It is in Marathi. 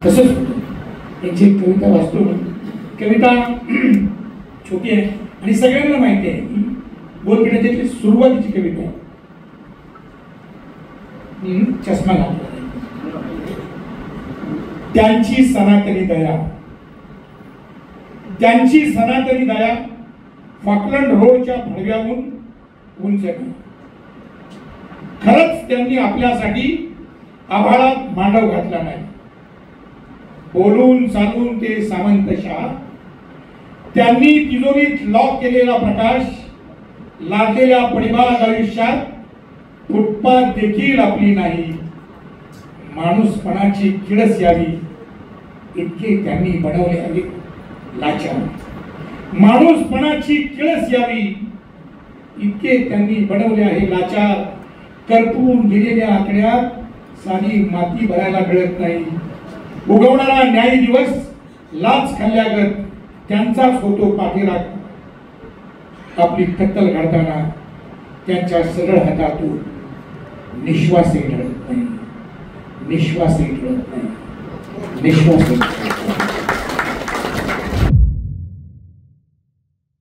तसंच एक जी कविता वाचतो मी, कविता छोटी आहे आणि सगळ्यांना माहिती आहे की बोलपिण्याची सुरुवातीची कविता आहे. चष्मा घातला त्यांची सनातनी दया, त्यांची सनातनी दया फॉकलंड रोडच्या भडव्याहून उंच नाही. खरंच त्यांनी आपल्यासाठी आभाळात मांडव घातला नाही. बोलून चालून ते सामंतशाह, त्यांनी तिजोरीत लॉक केलेला प्रकाश, लादलेल्या पडिबाग आयुष्यात फुटपाथ देखील आपली नाही. माणूसपणाची किळस यावी इतके त्यांनी बनवले आहे लाचार. माणूसपणाची किळस यावी इतके त्यांनी बनवले आहे लाचार. करपून गेलेल्या आकड्यात सारी माती भरायला मिळत नाही. उगवणारा न्याय दिवस लाच खाल्ल्यागत त्यांचाच होतो पाठीराख. आपली कत्तल घडताना त्यांच्या सरळ हातातून निश्वासही ढळत नाही, निश्वासही ढळत नाही, निश्वासही